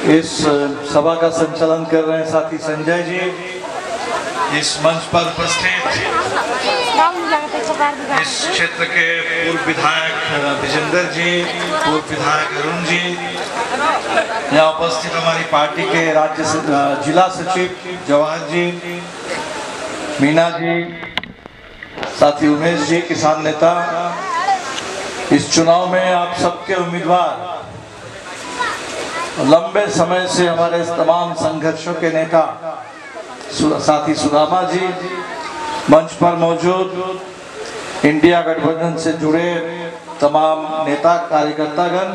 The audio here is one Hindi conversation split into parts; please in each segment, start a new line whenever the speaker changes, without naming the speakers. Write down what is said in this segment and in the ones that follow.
इस सभा का संचालन कर रहे हैं साथी संजय जी। इस मंच पर उपस्थित इस क्षेत्र के पूर्व विधायक विजेंद्र जी, पूर्व विधायक अरुण जी, यहाँ उपस्थित हमारी पार्टी के राज्य जिला सचिव जवाहर जी, मीना जी, साथी उमेश जी, किसान नेता। इस चुनाव में आप सबके उम्मीदवार लंबे समय से हमारे तमाम संघर्षों के नेता साथी सुदामा जी, मंच पर मौजूद इंडिया गठबंधन से जुड़े तमाम नेता कार्यकर्तागण,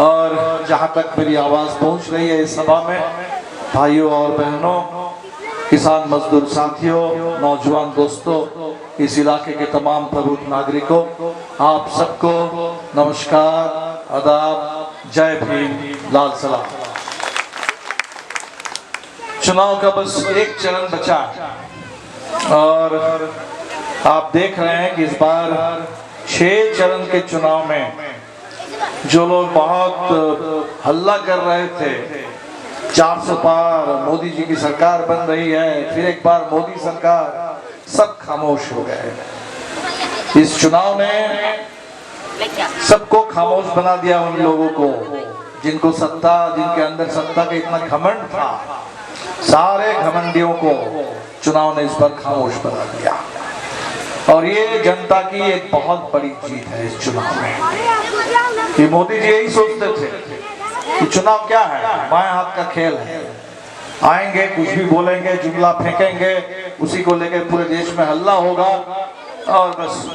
और जहां तक मेरी आवाज़ पहुंच रही है इस सभा में, भाइयों और बहनों, किसान मजदूर साथियों, नौजवान दोस्तों, इस इलाके के तमाम प्रबुद्ध नागरिकों, आप सबको नमस्कार, आदाब, जय भीम, लाल सलाम। चुनाव का बस एक चरण बचा है और आप देख रहे हैं कि इस बार 6 चरण के चुनाव में जो लोग बहुत हल्ला कर रहे थे, 400 पार, मोदी जी की सरकार बन रही है, फिर एक बार मोदी सरकार, सब खामोश हो गए। इस चुनाव ने सबको खामोश बना दिया। उन लोगों को जिनको सत्ता, जिनके अंदर सत्ता का इतना घमंड था, सारे घमंडियों को चुनाव ने इस पर खामोश बना दिया। और ये जनता की एक बहुत बड़ी जीत है इस चुनाव में कि मोदी जी यही सोचते थे कि चुनाव क्या है, बाएं हाथ का खेल है, आएंगे कुछ भी बोलेंगे, जुमला फेंकेंगे, उसी को लेकर पूरे देश में हल्ला होगा और बस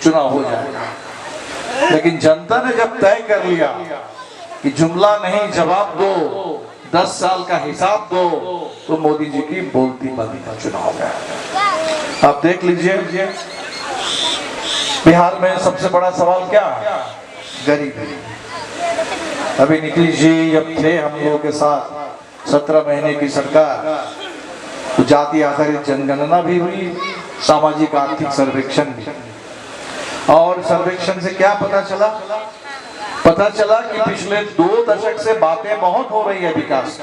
चुनाव हो जाएगा। लेकिन जनता ने जब तय कर लिया कि जुमला नहीं, जवाब दो, 10 साल का हिसाब दो, तो मोदी जी की बोलती बंदी का चुनाव है। आप देख लीजिए बिहार में सबसे बड़ा सवाल क्या है, गरीबी। अभी नीतीश जी जब थे हम लोगों के साथ 17 महीने की सरकार, तो जाति आधारित जनगणना भी हुई, सामाजिक आर्थिक सर्वेक्षण भी, और सर्वेक्षण से क्या पता चला? पता चला कि पिछले 2 दशक से बातें बहुत हो रही है विकास,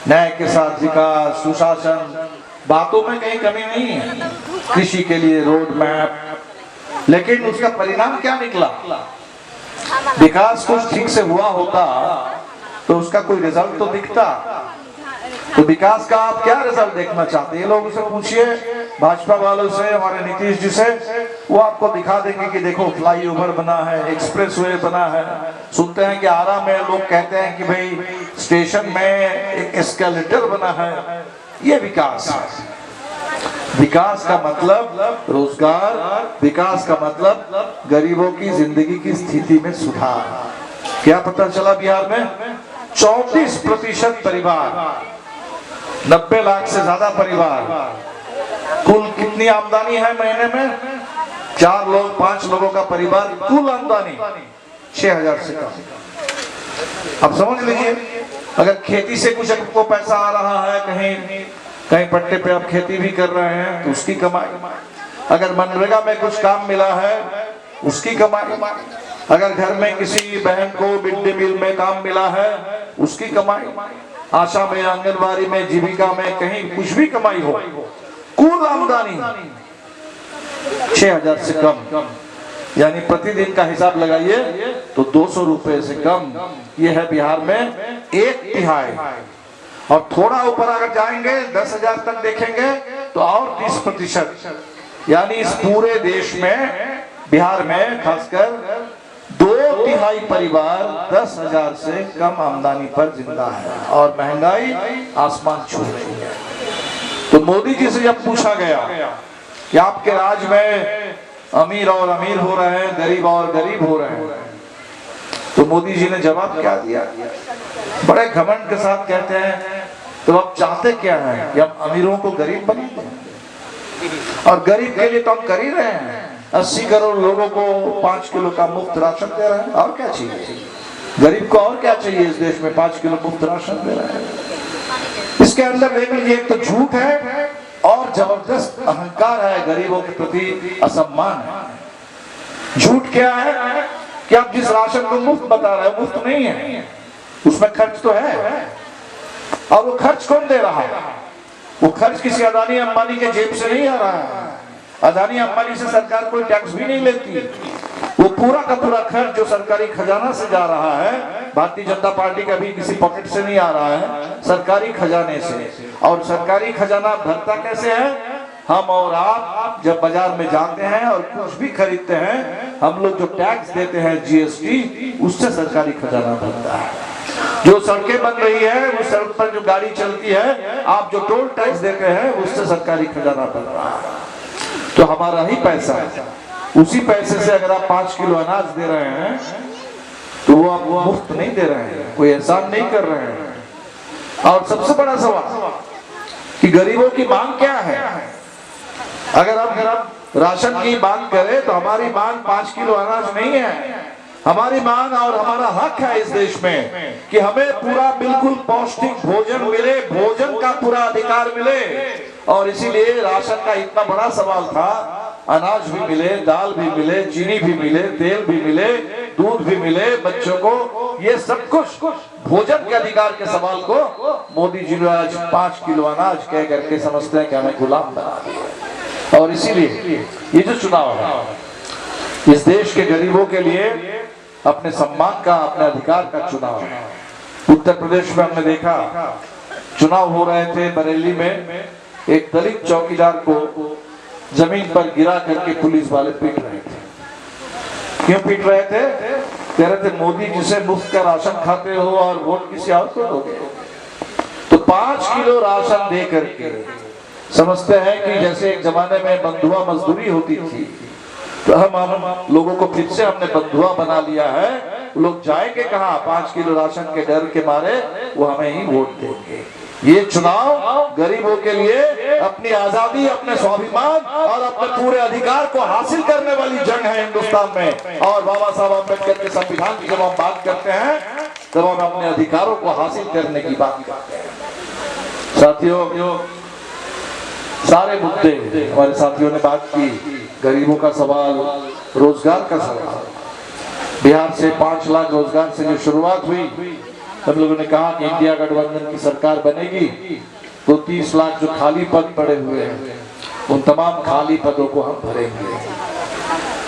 न्याय के साथ विकास, सुशासन, बातों में कहीं कमी नहीं है, कृषि के लिए रोड मैप, लेकिन उसका परिणाम क्या निकला? विकास कुछ ठीक से हुआ होता तो उसका कोई रिजल्ट तो दिखता। तो विकास का आप क्या रिजल्ट देखना चाहते हैं? लोगों से पूछिए, भाजपा वालों से, हमारे नीतीश जी से, वो आपको दिखा देंगे कि देखो फ्लाईओवर बना है, एक्सप्रेसवे बना है। सुनते हैं कि आरा में लोग कहते हैं कि भाई स्टेशन में एक एस्केलेटर बना है। ये विकास है। विकास का मतलब रोजगार, विकास का मतलब गरीबों की जिंदगी की स्थिति में सुधार। क्या पता चला बिहार में? 34% परिवार, 90 लाख से ज्यादा परिवार, कुल कितनी आमदनी है महीने में? 4 लोग 5 लोगों का परिवार, कुल आमदनी 6000 से कम। अब समझ लीजिए, अगर खेती से कुछ आपको पैसा आ रहा है, कहीं पट्टे पे आप खेती भी कर रहे हैं तो उसकी कमाई, अगर मनरेगा में कुछ काम मिला है उसकी कमाई, अगर घर में किसी बहन को मिड डे मील में काम मिला है उसकी कमाई, आशा में, आंगनबाड़ी में, जीविका में, कहीं कुछ भी कमाई हो, कुल आमदनी 6000 से कम, यानी प्रतिदिन का हिसाब लगाइए तो 200 रुपए से कम। यह है बिहार में 1/3। और थोड़ा ऊपर अगर जाएंगे 10,000 तक देखेंगे तो और 30%, यानी इस पूरे देश में, बिहार में खासकर 2/3 परिवार 10,000 से कम आमदनी पर जिंदा है और महंगाई आसमान छू रही है। तो मोदी जी से जब पूछा गया कि आपके राज में अमीर और अमीर हो रहे हैं, गरीब और गरीब हो रहे हैं, तो मोदी जी ने जवाब क्या दिया? बड़े घमंड के साथ कहते हैं, तो आप चाहते क्या हैं कि हम अमीरों को गरीब बना दें? और गरीब के लिए तो हम कर ही रहे हैं, 80 करोड़ लोगों को 5 किलो का मुफ्त राशन दे रहे हैं। और क्या चाहिए गरीब को? और क्या चाहिए इस देश में? 5 किलो मुफ्त राशन दे रहे हैं। इसके अंदर देख लीजिए, एक तो झूठ है और जबरदस्त अहंकार है, गरीबों के प्रति असम्मान है। झूठ क्या है कि आप जिस राशन को मुफ्त बता रहे हैं, मुफ्त नहीं है, उसमें खर्च तो है, और वो खर्च कौन दे रहा है? वो खर्च किसी अदानी अंबानी के जेब से नहीं आ रहा है। अदानी अंबानी से सरकार कोई टैक्स भी नहीं लेती। वो पूरा का पूरा खर्च जो सरकारी खजाना से जा रहा है, भारतीय जनता पार्टी का भी किसी पॉकेट से नहीं आ रहा है, सरकारी खजाने से। और सरकारी खजाना भरता कैसे है? हम और आप जब बाजार में जाते हैं और कुछ भी खरीदते हैं, हम लोग जो टैक्स देते हैं जीएसटी, उससे सरकारी खजाना भरता है। जो सड़कें बन रही है, उस सड़क पर जो गाड़ी चलती है, आप जो टोल टैक्स देते हैं, उससे सरकारी खजाना बन रहा है। तो हमारा ही पैसा है। उसी पैसे से अगर आप 5 किलो अनाज दे रहे हैं, तो वो आप मुफ्त नहीं दे रहे हैं, कोई एहसान नहीं कर रहे हैं। और सबसे बड़ा सवाल कि गरीबों की मांग क्या है? अगर आप राशन की मांग करें, तो हमारी मांग 5 किलो अनाज नहीं है। हमारी मांग और हमारा हक है इस देश में कि हमें पूरा बिल्कुल पौष्टिक भोजन मिले, भोजन का पूरा अधिकार मिले। और इसीलिए राशन का इतना बड़ा सवाल था। अनाज भी मिले, दाल भी मिले, चीनी भी मिले, तेल भी मिले, दूध भी मिले बच्चों को, ये सब कुछ भोजन के अधिकार के सवाल को मोदी जी ने आज 5 किलो अनाज कह करके समझते हैं कि हमें गुलाम बना दिया। और इसीलिए ये जो चुनाव है, इस देश के गरीबों के लिए अपने सम्मान का, अपने अधिकार का चुनाव है। उत्तर प्रदेश में हमने देखा, चुनाव हो रहे थे बरेली में, एक दलित चौकीदार को जमीन पर गिरा करके पुलिस वाले पीट रहे थे। क्यों पीट रहे थे? कह रहे थे मोदी जी से मुफ्त का राशन खाते हो और वोट किसी और को दोगे। तो 5 किलो राशन दे करके समझते हैं कि जैसे एक जमाने में बंधुआ मजदूरी होती थी, तो हम लोगों को फिर से हमने बंधुआ बना लिया है। लोग जाएंगे कहाँ? 5 किलो राशन के डर के मारे वो हमें ही वोट देंगे। ये चुनाव गरीबों के लिए अपनी आजादी, अपने स्वाभिमान और अपने पूरे अधिकार को हासिल करने वाली जंग है हिंदुस्तान में। और बाबा साहब अम्बेडकर के संविधान की जब हम बात करते हैं, तब हम अपने अधिकारों को हासिल करने की बात करते हैं। साथियों, सारे मुद्दे हमारे साथियों ने बात की। गरीबों का सवाल, रोजगार का सवाल। बिहार से 5 लाख रोजगार से जो शुरुआत हुई, हम लोगों ने कहा कि इंडिया गठबंधन की सरकार बनेगी तो 30 लाख जो खाली पद पड़े हुए हैं, उन तमाम खाली पदों को हम भरेंगे।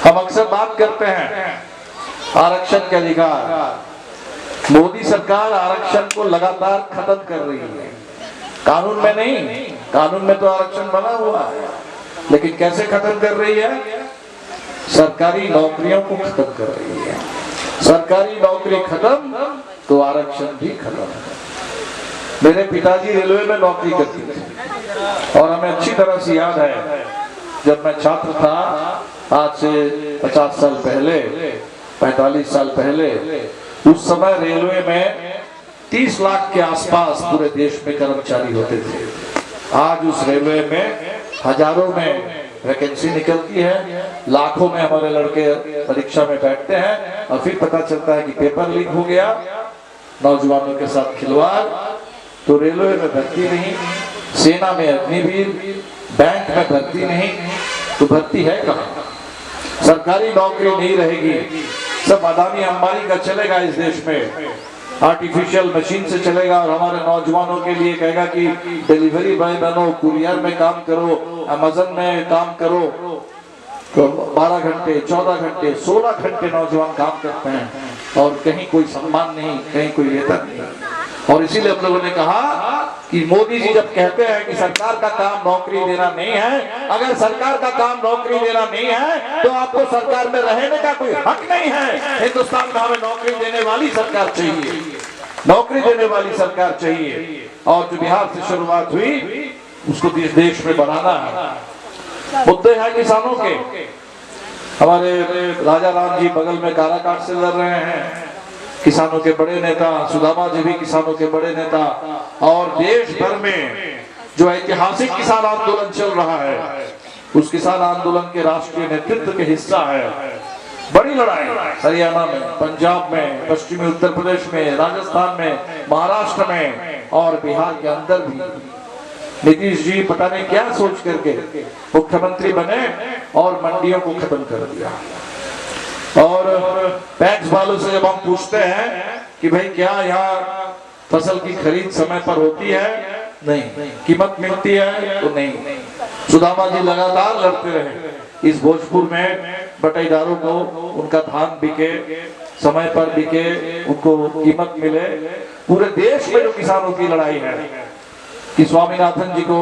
हम अक्सर बात करते हैं आरक्षण के अधिकार। मोदी सरकार आरक्षण को लगातार खत्म कर रही है। कानून में नहीं, कानून में तो आरक्षण बना हुआ है, लेकिन कैसे खत्म कर रही है? सरकारी नौकरियों को खत्म कर रही है। सरकारी नौकरी खत्म तो आरक्षण भी खत्म। मेरे पिताजी रेलवे में नौकरी करते थे और हमें अच्छी तरह से याद है, जब मैं छात्र था, आज से 50 साल पहले, 45 साल पहले, उस समय रेलवे में 30 लाख के आसपास पूरे देश में कर्मचारी होते थे। आज उस रेलवे में हजारों में वैकेंसी निकलती है, लाखों में हमारे लड़के परीक्षा में बैठते हैं और फिर पता चलता है कि पेपर लीक हो गया, नौजवानों के साथ खिलवाड़, तो रेलवे में भर्ती नहीं, सेना में अग्निवीर, बैंक में भर्ती नहीं, तो भर्ती है कहाँ? सरकारी नौकरी नहीं रहेगी, सब अदानी अंबानी का चलेगा इस देश में, आर्टिफिशियल मशीन से चलेगा। और हमारे नौजवानों के लिए कहेगा कि डिलीवरी बॉय बनो, कुरियर में काम करो, अमेज़न में काम करो, तो 12 घंटे, 14 घंटे, 16 घंटे नौजवान काम करते हैं और कहीं कोई सम्मान नहीं, कहीं कोई वेतन नहीं। और इसीलिए हम लोगों ने कहा कि मोदी जी जब कहते हैं कि सरकार का काम नौकरी देना नहीं है, अगर सरकार का काम नौकरी देना नहीं है तो आपको सरकार में रहने का कोई हक नहीं है। हिंदुस्तान में हमें नौकरी देने वाली सरकार चाहिए, नौकरी देने वाली सरकार चाहिए। और जो बिहार से शुरुआत हुई उसको देश में बनाना है। मुद्दे हैं किसानों के। हमारे राजा राम जी बगल में काराकाट से लड़ रहे हैं, किसानों के बड़े नेता सुदामा जी भी किसानों के बड़े नेता। और देश भर में जो ऐतिहासिक किसान आंदोलन चल रहा है, उस किसान आंदोलन के राष्ट्रीय नेतृत्व के हिस्सा है। बड़ी लड़ाई हरियाणा में, पंजाब में, पश्चिमी उत्तर प्रदेश में, राजस्थान में, महाराष्ट्र में और बिहार के अंदर भी। नीतीश जी पता नहीं क्या सोच करके मुख्यमंत्री बने और मंडियों को खत्म कर दिया। और टैक्स वालों से जब हम पूछते हैं कि भाई क्या यहाँ फसल की खरीद समय पर होती है? नहीं। कीमत मिलती है? तो नहीं। सुदामा जी लगातार लड़ते रहे इस भोजपुर में बटाईदारों को उनका धान बिके, समय पर बिके, उनको कीमत मिले। पूरे देश में जो किसानों की लड़ाई है कि स्वामीनाथन जी को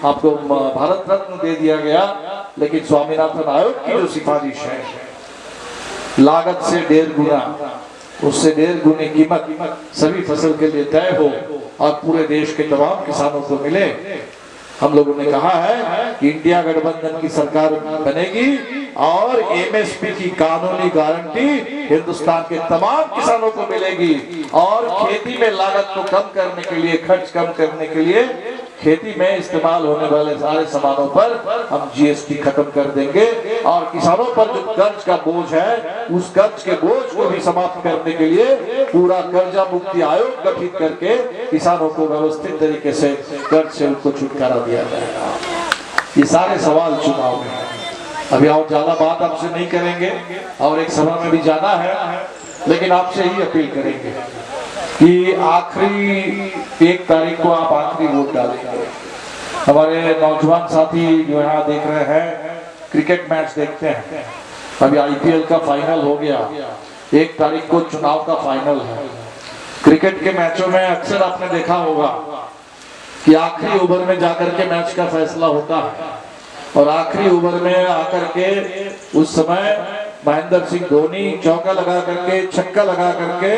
आपको भारत रत्न दे दिया गया, लेकिन स्वामीनाथन आयोग की जो सिफारिश है लागत से 1.5 गुना, उससे 1.5 गुनी कीमत सभी फसल के लिए तय हो और पूरे देश के तमाम किसानों को मिले। हम लोगों ने कहा है कि इंडिया गठबंधन की सरकार बनेगी और एमएसपी की कानूनी गारंटी हिंदुस्तान के तमाम किसानों को मिलेगी और खेती में लागत को कम करने के लिए, खर्च कम करने के लिए खेती में इस्तेमाल होने वाले सारे सामानों पर हम जीएसटी खत्म कर देंगे और किसानों पर जो कर्ज का बोझ है उस कर्ज के बोझ को भी समाप्त करने के लिए पूरा कर्जा मुक्ति आयोग गठित करके किसानों को व्यवस्थित तरीके से कर्ज से उनको छुटकारा दिया जाएगा। ये सारे सवाल चुनाव में है। अभी और ज्यादा बात आपसे नहीं करेंगे और एक सभा में भी जाना है, लेकिन आपसे ही अपील करेंगे कि आखिरी 1 तारीख को आप आखिरी वोट डालेंगे। हमारे नौजवान साथी जो यहाँ देख रहे हैं क्रिकेट मैच देखते हैं, अभी आईपीएल का फाइनल हो गया, 1 तारीख को चुनाव का फाइनल है। क्रिकेट के मैचों में अक्सर आपने देखा होगा कि आखिरी ओवर में जाकर के मैच का फैसला होता है और आखिरी ओवर में आकर के उस समय महेंद्र सिंह धोनी चौका लगा करके, छक्का लगा करके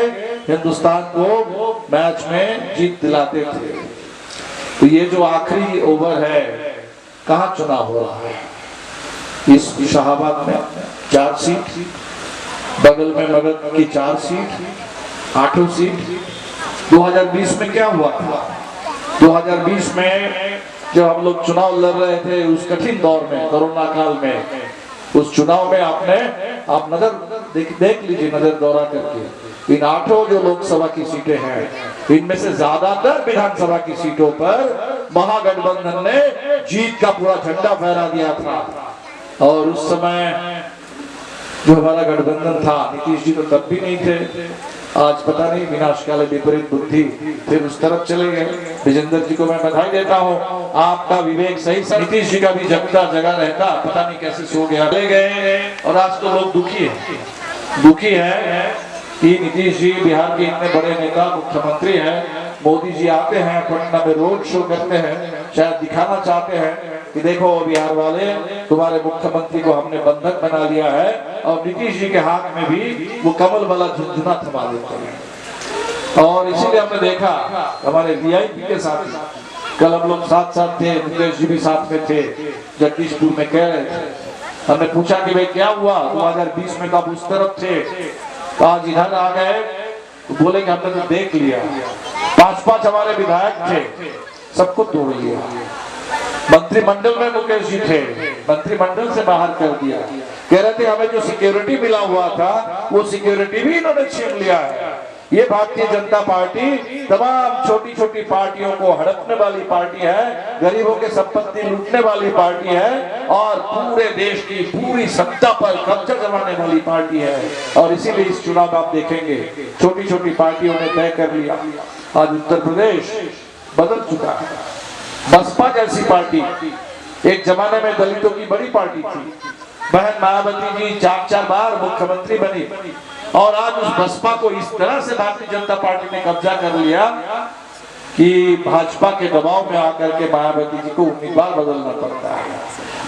हिंदुस्तान को मैच में जीत दिलाते थे। तो ये जो आखिरी ओवर है, कहाँ चुनाव हो रहा है? इस शाहबाद में 4 सीट, बगल में मगध की 4 सीट, 8 सीट। 2020 में क्या हुआ था? 2020 में जब हम लोग चुनाव लड़ रहे थे उस कठिन दौर में, कोरोना काल में, उस चुनाव में आप नजर देख लीजिए, नजर दौरा करके इन 8 जो लोकसभा की सीटें हैं, इनमें से ज्यादातर विधानसभा की सीटों पर महागठबंधन ने जीत का पूरा झंडा फहरा दिया था। और उस समय जो हमारा गठबंधन था, नीतीश जी तो तब भी नहीं थे, आज पता नहीं विनाशकाले विपरीत बुद्धि फिर उस तरफ चले गए। विजेंद्र जी को मैं बधाई देता हूँ, आपका विवेक सही। नीतीश जी का भी जगता जगह रहता, पता नहीं कैसे सो गया, ले गए। और आज तो लोग दुखी है कि नीतीश जी बिहार के इतने बड़े नेता, मुख्यमंत्री हैं, मोदी जी आते हैं पटना में रोड शो करते हैं, शायद दिखाना चाहते हैं कि देखो बिहार वाले, तुम्हारे मुख्यमंत्री को हमने बंधक बना लिया है, और नीतीश जी के हाथ में भी वो कमल वाला झुंझुना थमा देते हैं। और इसीलिए हमने देखा हमारे वीआईपी के साथ, कल हम लोग साथ थे, मुकेश जी भी साथ में थे, जगदीशपुर में कह रहे थे, हमने पूछा कि भाई क्या हुआ, 2020 में कब उस तरफ थे, तो आज इधर आ गए, तो बोले कि हमने तो देख लिया, 5 हमारे विधायक थे, सबको तोड़ लिया। मंत्रिमंडल में मुकेश जी थे, मंत्रिमंडल से बाहर कर दिया। कह रहे थे हमें जो सिक्योरिटी मिला हुआ था वो सिक्योरिटी भी इन्होंने छीन लिया है। ये भारतीय जनता पार्टी तमाम छोटी छोटी पार्टियों को हड़पने वाली पार्टी है, गरीबों के संपत्ति लूटने वाली पार्टी है और पूरे देश की पूरी सत्ता पर कब्जा जमाने वाली पार्टी है। और इसीलिए इस चुनाव में आप देखेंगे छोटी छोटी पार्टियों ने तय कर लिया। आज उत्तर प्रदेश बदल चुका है। बसपा जैसी पार्टी एक जमाने में दलितों की बड़ी पार्टी थी, बहन मायावती जी 4 बार मुख्यमंत्री बनी, और आज उस बसपा को इस तरह से भारतीय जनता पार्टी ने कब्जा कर लिया कि भाजपा के दबाव में आकर के मायावती जी को उम्मीदवार बदलना पड़ता है।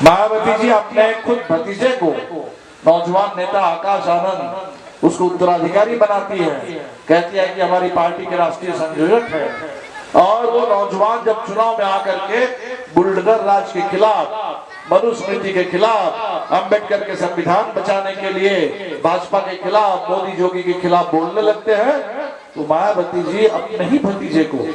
मायावती जी अपने खुद भतीजे को, नौजवान नेता आकाश आनंद, उसको उत्तराधिकारी बनाती है, कहती है कि हमारी पार्टी के राष्ट्रीय संयोजक है। और वो नौजवान जब चुनाव में आकर के बुलडोजर राज के खिलाफ, मनुस्मृति के खिलाफ, अंबेडकर के संविधान बचाने के लिए, भाजपा के खिलाफ, मोदी जोगी के खिलाफ बोलने लगते हैं, तो मायावती जी अपने ही भतीजे को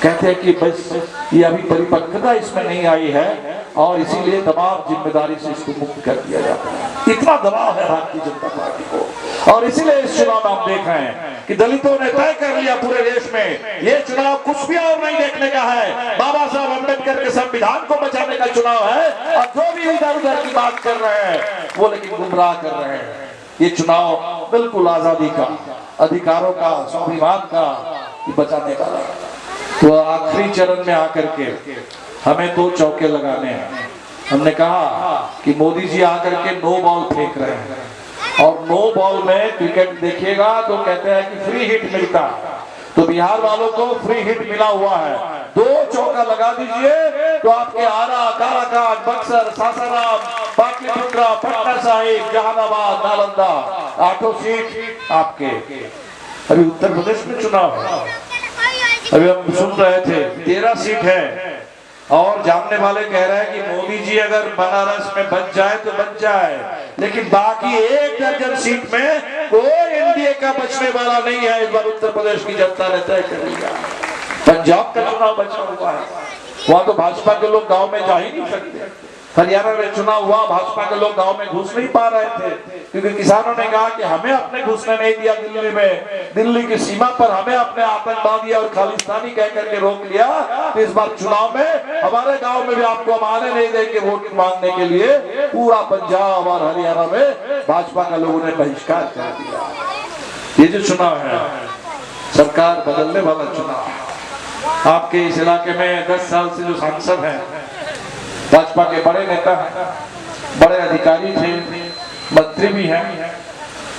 कहते हैं कि बस ये अभी परिपक्वता इसमें नहीं आई है और इसीलिए तमाम जिम्मेदारी से इसको मुक्त कर दिया जाता है। इतना दबाव है भारतीय जनता पार्टी को। और इसीलिए इस चुनाव में हम देख रहे हैं कि दलितों ने तय कर लिया पूरे देश में, ये चुनाव कुछ भी और नहीं देखने का है, बाबा साहब अम्बेडकर के संविधान को बचाने का चुनाव है। और जो भी इधर उधर की बात कर रहे हैं वो लेकिन गुमराह कर रहे हैं। ये चुनाव बिल्कुल आजादी का अधिकारों का, स्वाभिमान का बचाने वाला। तो आखिरी चरण में आकर के हमें 2 चौके लगाने हैं। हमने कहा कि मोदी जी आकर के नो बॉल फेंक रहे हैं और नो बॉल में क्रिकेट देखिएगा तो कहते हैं कि फ्री हिट मिलता है। तो बिहार वालों को फ्री हिट मिला हुआ है, 2 चौका लगा दीजिए तो आपके आरा, काराकाट, बक्सर, सासाराम, पाटलिपुत्र, पटना साहिब, जहानाबाद, नालंदा 8 सीट आपके। अभी उत्तर प्रदेश में चुनाव है, अभी हम सुन रहे थे 13 सीट है और जानने वाले कह रहे हैं कि मोदी जी अगर बनारस में बच जाए तो बच जाए, लेकिन बाकी 1 दर्जन सीट में कोई एनडीए का बचने वाला नहीं है। इस बार उत्तर प्रदेश की जनता ने तय कर लिया। पंजाब का चुनाव बचा हुआ है, वहां तो भाजपा के लोग गांव में जा ही नहीं सकते। हरियाणा में चुनाव हुआ, भाजपा के लोग गांव में घुस नहीं पा रहे थे क्योंकि किसानों ने कहा कि हमें अपने घुसने नहीं दिया दिल्ली में, दिल्ली की सीमा पर हमें अपने आतंकवादी और खालिस्तानी कह करके रोक लिया। तो इस बार चुनाव में हमारे गांव में भी आपको हम आने नहीं देंगे वोट मांगने के लिए। पूरा पंजाब और हरियाणा में भाजपा का लोगों ने बहिष्कार कर दिया। ये जो चुनाव है सरकार बदलने वाला चुनाव है। आपके इस इलाके में 10 साल से जो सांसद हैं भाजपा के बड़े नेता हैं, बड़े अधिकारी थे, मंत्री भी हैं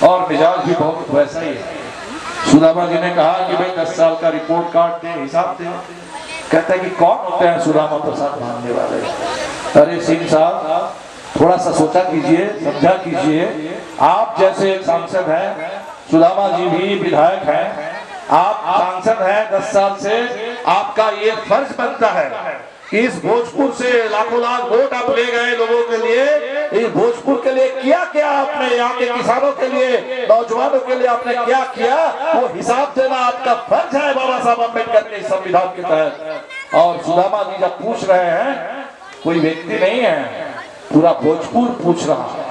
और मिजाज भी बहुत वैसा ही है। सुदामा जी ने कहा कि भाई 10 साल का रिपोर्ट कार्ड दे, हिसाब दे। कहता है कि कौन होते हैं सुदामा प्रसाद मानने वाले? अरे सिंह साहब थोड़ा सा सोचा कीजिए, समझा कीजिए। आप जैसे एक सांसद हैं, सुदामा जी भी विधायक हैं, आप सांसद हैं 10 साल से, आपका ये फर्ज बनता है इस भोजपुर से लाखों लाख वोट आप ले गए लोगों के लिए, इस भोजपुर के लिए क्या क्या आपने, यहाँ के किसानों के लिए, नौजवानों के लिए आपने क्या किया, वो हिसाब देना आपका फर्ज है बाबा साहब अम्बेडकर के संविधान के तहत। और सुदामा जी जब पूछ रहे हैं, कोई व्यक्ति नहीं है, पूरा भोजपुर पूछ रहा है,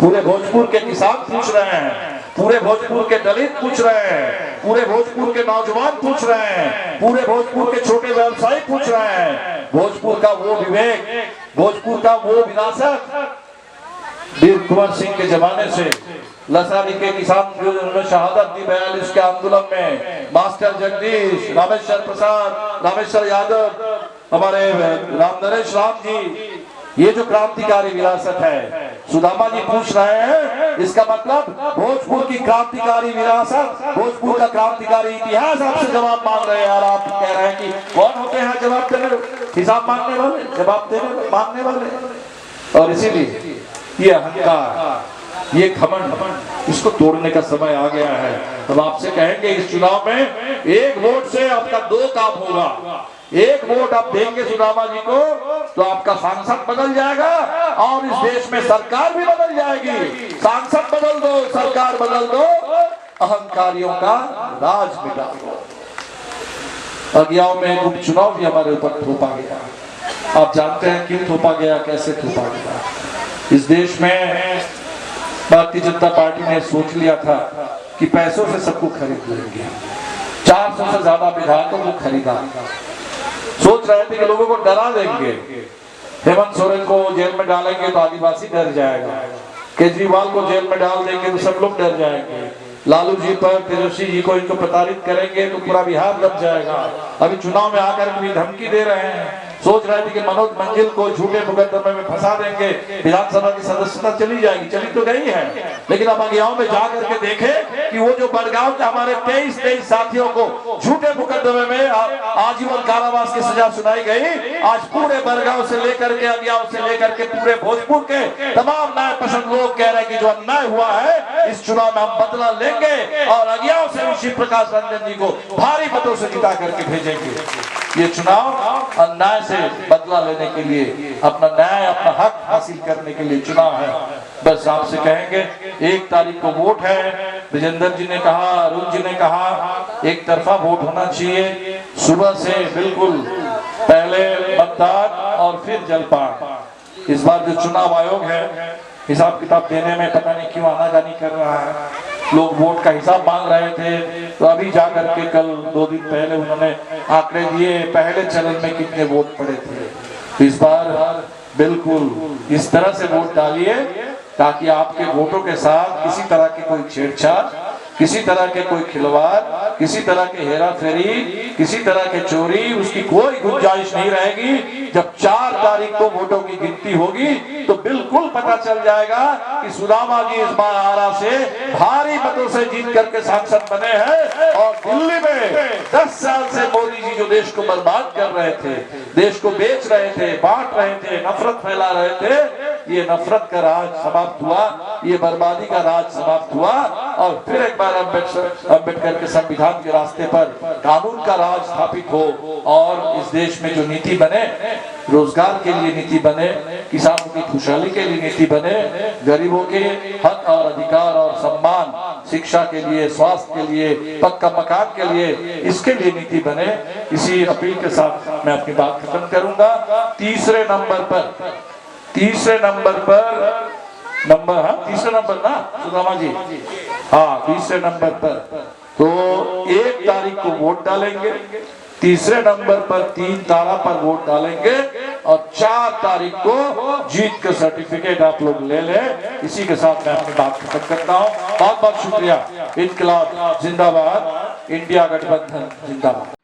पूरे भोजपुर के किसान पूछ रहे हैं, पूरे भोजपुर के दलित पूछ रहे हैं, पूरे भोजपुर के नौजवान पूछ रहे हैं, पूरे भोजपुर के छोटे व्यवसायी पूछ रहे हैं। भोजपुर का वो विवेक, भोजपुर का वो विरासत वीर कुंवर सिंह के जमाने से लसारी के किसान जो उन्होंने शहादत दी 42 के आंदोलन में, मास्टर जगदीश, रामेश्वर प्रसाद, रामेश्वर यादव, हमारे रामनरेश राम जी, ये जो क्रांतिकारी विरासत है सुदामा जी पूछ रहे हैं। इसका मतलब भोजपुर की क्रांतिकारी विरासत, भोजपुर का क्रांतिकारी इतिहास आपसे जवाब मांग रहे हैं। और आप कह रहे हैं कि कौन होते हैं जवाब देने, हिसाब मांगने वाले, जवाब देने मांगने वाले। और इसीलिए ये अहंकार, ये घमंड, इसको तोड़ने का समय आ गया है। हम आपसे कहेंगे इस चुनाव में 1 वोट से आपका 2 काम होगा। 1 वोट आप देंगे सुदामा जी को तो आपका सांसद बदल जाएगा और इस देश में सरकार भी बदल जाएगी। सांसद बदल दो, सरकार बदल दो, अहंकारियों का राज मिटा दो। अज्ञाओं में एक उपचुनाव भी हमारे ऊपर थोपा गया। आप जानते हैं क्यों थोपा गया, कैसे थोपा गया। इस देश में भारतीय जनता पार्टी ने सोच लिया था कि पैसों से सबको खरीद लेंगे। 400 से ज्यादा विधायकों को खरीदा। सोच रहे थे कि लोगों को डरा देंगे, हेमंत सोरेन को जेल में डालेंगे तो आदिवासी डर जाएगा, केजरीवाल को जेल में डाल देंगे तो सब लोग डर जाएंगे, लालू जी पर, तेजस्वी जी को इनको प्रताड़ित करेंगे तो पूरा बिहार दब जाएगा। अभी चुनाव में आकर भी धमकी दे रहे हैं। सोच रहे थे कि मनोज मंजिल को झूठे मुकदमे में फंसा देंगे, विधानसभा की सदस्यता चली जाएगी, चली तो गई है, लेकिन अब अज्ञाओं में जाकर के देखे कि वो जो बड़गांव के हमारे 23 साथियों को झूठे मुकदमे में आजीवन कारावास की सजा सुनाई गई। आज पूरे बड़गांव से लेकर के, अज्ञाओं से लेकर के पूरे भोजपुर के तमाम न्याय पसंद लोग कह रहे हैं कि जो अन्याय हुआ है इस चुनाव में हम बदला लेंगे और अज्ञाओं से शिव प्रकाश रंजन जी को भारी मतों से जिता करके भेजेंगे। ये चुनाव अन्याय से बदला लेने के लिए, अपना न्याय, अपना हक हासिल करने के लिए चुनाव है। बस आपसे कहेंगे 1 तारीख को वोट है। विजेंद्र जी ने कहा, अरुण जी ने कहा, एक तरफा वोट होना चाहिए। सुबह से बिल्कुल पहले मतदान और फिर जलपान। इस बार जो चुनाव आयोग है हिसाब किताब देने में पता नहीं क्यों आनाकानी कर रहा है। लोग वोट का हिसाब मांग रहे थे तो अभी जाकर के कल 2 दिन पहले उन्होंने आंकड़े दिए पहले चरण में कितने वोट पड़े थे। तो इस बार बिल्कुल इस तरह से वोट डालिए ताकि आपके वोटों के साथ किसी तरह की कोई छेड़छाड़, किसी तरह के कोई खिलवाड़, किसी तरह के हेरा फेरी, किसी तरह के चोरी, उसकी कोई गुंजाइश नहीं रहेगी। जब 4 तारीख को वोटों की गिनती होगी तो बिल्कुल पता चल जाएगा कि सुदामा जी इस बार आरा से भारी मतों से जीत करके सांसद बने हैं। और दिल्ली में 10 साल से मोदी जी जो देश को बर्बाद कर रहे थे, देश को बेच रहे थे, बांट रहे थे, नफरत फैला रहे थे, ये नफरत का राज समाप्त हुआ, ये बर्बादी का राज समाप्त हुआ। और फिर एक बार अम्बेडकर के संविधान के रास्ते पर कानून का राज स्थापित हो और इस देश में जो नीति बने, रोजगार के लिए नीति बने, किसानों की खुशहाली के लिए नीति बने, गरीबों के हक और अधिकार और सम्मान, शिक्षा के लिए, स्वास्थ्य के लिए, पक्का मकान के लिए, इसके लिए नीति बने। इसी अपील के साथ मैं अपनी बात खत्म करूंगा। तीसरे नंबर ना सुदामा जी, हाँ तीसरे नंबर पर तो 1 तारीख को वोट डालेंगे, तीसरे नंबर पर 3 तारा पर वोट डालेंगे और 4 तारीख को जीत का सर्टिफिकेट आप लोग ले लें। इसी के साथ मैं अपनी बात खत्म करता हूँ। बहुत बहुत शुक्रिया। इनकलाब जिंदाबाद, इंडिया गठबंधन जिंदाबाद।